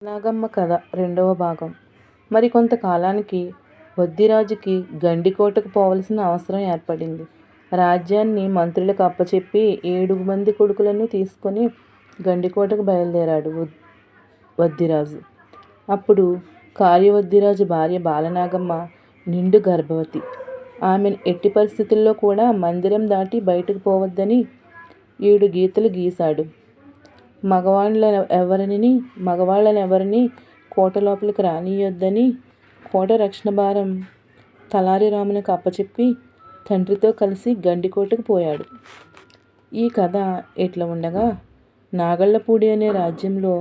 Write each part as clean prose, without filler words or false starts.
నాగమ్మ కథ రెండవ భాగం. మరికొంతకాలానికి వద్దిరాజుకి గండికోటకు పోవలసిన అవసరం ఏర్పడింది. రాజ్యాన్ని మంత్రులకు అప్పచెప్పి 7 మంది కొడుకులను తీసుకొని గండికోటకు బయలుదేరాడు వద్దిరాజు. అప్పుడు కార్యవద్దిరాజు భార్య బాలనాగమ్మ నిండు గర్భవతి. ఆమెను ఎట్టి పరిస్థితుల్లో కూడా మందిరం దాటి బయటకు పోవద్దని 7 గీతలు గీశాడు. మగవాళ్ళనెవరినీ కోట లోపలికి రానియ్యొద్దని కోట రక్షణ భారం తలారి రామునికి అప్పచెప్పి తండ్రితో కలిసి గండికోటకు పోయాడు. ఈ కథ ఇట్లా ఉండగా, నాగళ్ళపూడి అనే రాజ్యంలో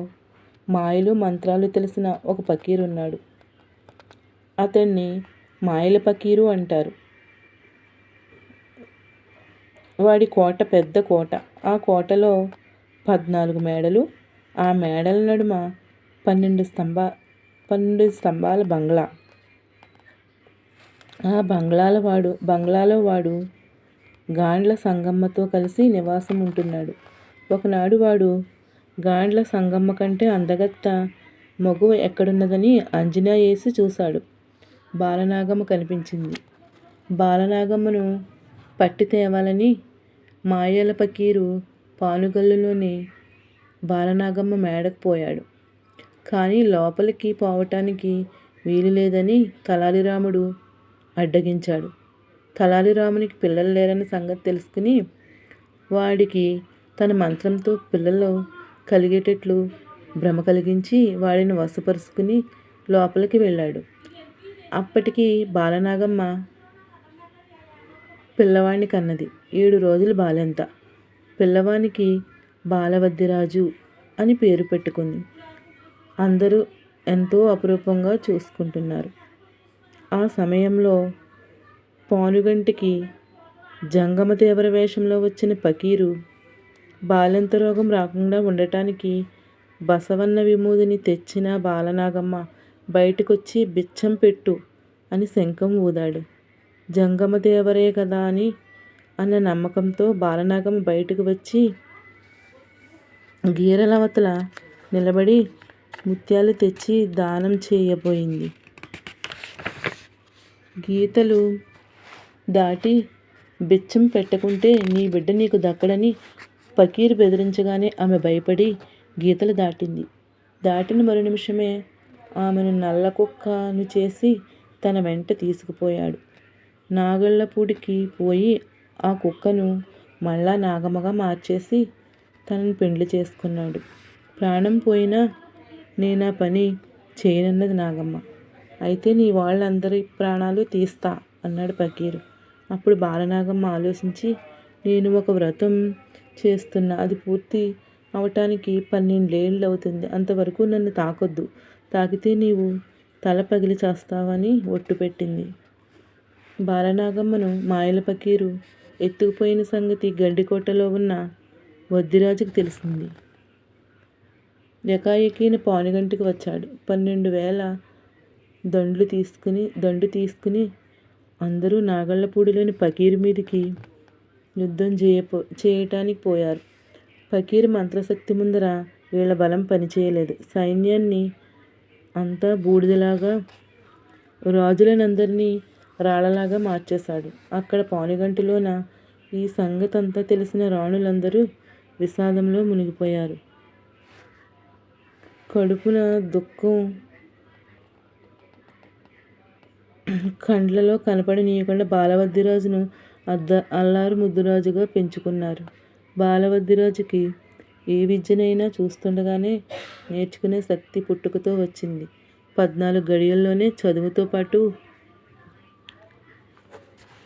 మాయలు మంత్రాలు తెలిసిన ఒక ఫకీరు ఉన్నాడు. అతన్ని మాయల ఫకీరు అంటారు. వాడి కోట పెద్ద కోట. ఆ కోటలో 14 మేడలు, ఆ మేడల నడుమ 12 స్తంభాల బంగ్లా. ఆ బంగ్లాలో వాడు గాండ్ల సంగమ్మతో కలిసి నివాసం ఉంటున్నాడు. ఒకనాడు వాడు గాండ్ల సంగమ్మ కంటే అందగత్త మగువ ఎక్కడున్నదని అంజనా వేసి చూశాడు. బాలనాగమ్మ కనిపించింది. బాలనాగమ్మను పట్టి తేవాలని మాయల ఫకీరు పానుగల్లులోని బాలనాగమ్మ మేడకు పోయాడు. కానీ లోపలికి పోవటానికి వీలు లేదని తలారిరాముడు అడ్డగించాడు. తలారిరామునికి పిల్లలు లేరని సంగతి తెలుసుకుని వాడికి తన మంత్రంతో పిల్లలు కలిగేటట్లు భ్రమ కలిగించి వాడిని వశపరుచుకుని లోపలికి వెళ్ళాడు. అప్పటికి బాలనాగమ్మ పిల్లవాడిని కన్నది. 7 రోజుల బాలెంత. పిల్లవానికి బాలవద్దిరాజు అని పేరు పెట్టుకుంది. అందరూ ఎంతో అపురూపంగా చూసుకుంటున్నారు. ఆ సమయంలో పానుగంటికి జంగమదేవర వేషంలో వచ్చిన ఫకీరు బాలెంత రోగం రాకుండా ఉండటానికి బసవన్న విమూదిని తెచ్చిన బాలనాగమ్మ బయటకొచ్చి బిచ్చం పెట్టు అని శంఖం ఊదాడు. జంగమదేవరే కదా అన్న నమ్మకంతో బాలనాగమ్మ బయటకు వచ్చి గీరలవతల నిలబడి ముత్యాలు తెచ్చి దానం చేయబోయింది. గీతలు దాటి బిచ్చం పెట్టకుంటే నీ బిడ్డ నీకు దక్కడని ఫకీరు బెదిరించగానే ఆమె భయపడి గీతలు దాటింది. దాటిన మరు నిమిషమే ఆమెను నల్లకుక్కను చేసి తన వెంట తీసుకుపోయాడు. నాగళ్ళపూడికి పోయి ఆ కుక్కను మళ్ళా నాగమ్మగా మార్చేసి తనను పెండ్లి చేసుకున్నాడు. ప్రాణం పోయినా నేనా పని చేయనన్నది నాగమ్మ. అయితే నీ వాళ్ళందరి ప్రాణాలు తీస్తా అన్నాడు ఫకీరు. అప్పుడు బాలనాగమ్మ ఆలోచించి, నేను ఒక వ్రతం చేస్తున్నా, అది పూర్తి అవటానికి 12 ఏళ్ళు అవుతుంది. అంతవరకు నన్ను తాకొద్దు, తాకితే నీవు తల పగిలి చేస్తావని ఒట్టు పెట్టింది. బాలనాగమ్మను మాయల ఫకీరు ఎత్తుకుపోయిన సంగతి గండికోటలో ఉన్న వద్దిరాజుకు తెలిసింది. ఎకాఎకిన పానుగంటికి వచ్చాడు. 12,000 దండు తీసుకుని అందరూ నాగళ్ళపూడిలోని ఫకీరు మీదికి యుద్ధం చేయటానికి పోయారు. ఫకీరు మంత్రశక్తి ముందర వీళ్ళ బలం పనిచేయలేదు. సైన్యాన్ని అంతా బూడిదలాగా, రాజులనందరినీ రాళ్ళలాగా మార్చేశాడు. అక్కడ పానుగంటిలోన ఈ సంగతంతా తెలిసిన రాణులందరూ విషాదంలో మునిగిపోయారు. కడుపున దుఃఖం కండ్లలో కనపడనీయకుండా బాలవద్దిరాజును అల్లారు ముద్దురాజుగా పెంచుకున్నారు. బాలవద్దిరాజుకి ఏ విద్యనైనా చూస్తుండగానే నేర్చుకునే శక్తి పుట్టుకతో వచ్చింది. 14 గడియల్లోనే చదువుతో పాటు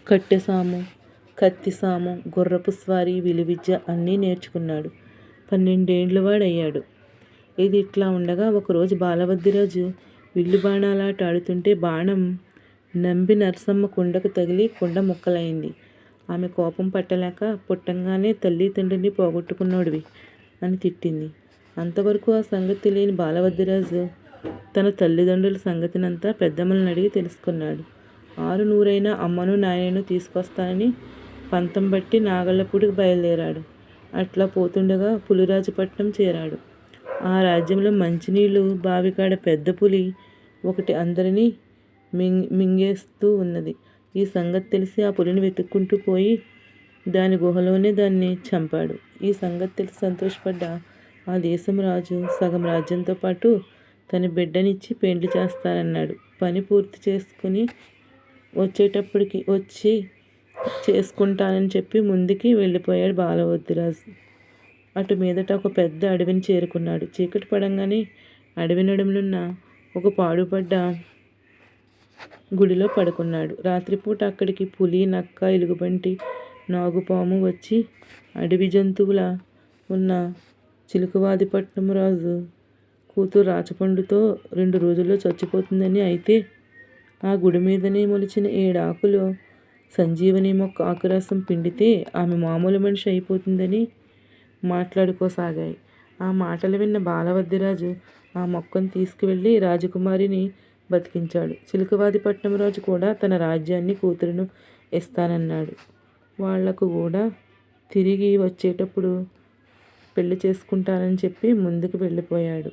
కట్టెసాము, కత్తిసాము, గుర్రపు స్వారీ, విలువిద్య అన్నీ నేర్చుకున్నాడు. 12 ఏండ్ల వాడయ్యాడు. ఇది ఇట్లా ఉండగా ఒకరోజు బాలవద్దిరాజు విల్లు బాణాలాట ఆడుతుంటే బాణం నంబి నరసమ్మ కుండకు తగిలి కుండ ముక్కలైంది. ఆమె కోపం పట్టలేక పుట్టంగానే తల్లి తండ్రిని పోగొట్టుకున్నోడివి అని తిట్టింది. అంతవరకు ఆ సంగతి తెలియని బాలవద్దిరాజు తన తల్లిదండ్రుల సంగతినంతా పెద్దమ్మలను అడిగి తెలుసుకున్నాడు. 6 నూరైనా అమ్మను నాయనను తీసుకొస్తానని పంతం బట్టి నాగళ్ళపూడికి బయలుదేరాడు. అట్లా పోతుండగా పులిరాజుపట్నం చేరాడు. ఆ రాజ్యంలో మంచినీళ్ళు బావికాడ పెద్ద పులి ఒకటి అందరినీ మింగేస్తూ ఉన్నది. ఈ సంగతి తెలిసి ఆ పులిని వెతుక్కుంటూ పోయి దాని గుహలోనే దాన్ని చంపాడు. ఈ సంగతి తెలిసి సంతోషపడ్డ ఆ దేశం రాజు సగం రాజ్యంతో పాటు తన బిడ్డనిచ్చి పెండ్లి చేస్తానన్నాడు. పని పూర్తి చేసుకుని వచ్చి చేసుకుంటానని చెప్పి ముందుకి వెళ్ళిపోయాడు బాలవద్దురాజు. అటు మీదట ఒక పెద్ద అడవిని చేరుకున్నాడు. చీకటి పడంగానే అడవి నడుములున్న ఒక పాడుపడ్డ గుడిలో పడుకున్నాడు. రాత్రిపూట అక్కడికి పులి, నక్క, ఎలుగుబంటి, నాగుపాము వచ్చి అడవి జంతువుల ఉన్న చిలుకవాదిపట్నం రాజు కూతురు రాచపండుతో 2 రోజుల్లో చచ్చిపోతుందని, అయితే ఆ గుడి మీదనే మొలిచిన 7 ఆకులు సంజీవని మొక్క ఆకురసం పిండితే ఆమె మామూలు మనిషి అయిపోతుందని మాట్లాడుకోసాగాయి. ఆ మాటలు విన్న బాలవద్దిరాజు ఆ మొక్కను తీసుకువెళ్ళి రాజకుమారిని బతికించాడు. చిలుకవాదిపట్నం రాజు కూడా తన రాజ్యాన్ని, కూతురును ఇస్తానన్నాడు. వాళ్లకు కూడా తిరిగి వచ్చేటప్పుడు పెళ్లి చేసుకుంటానని చెప్పి ముందుకు వెళ్ళిపోయాడు.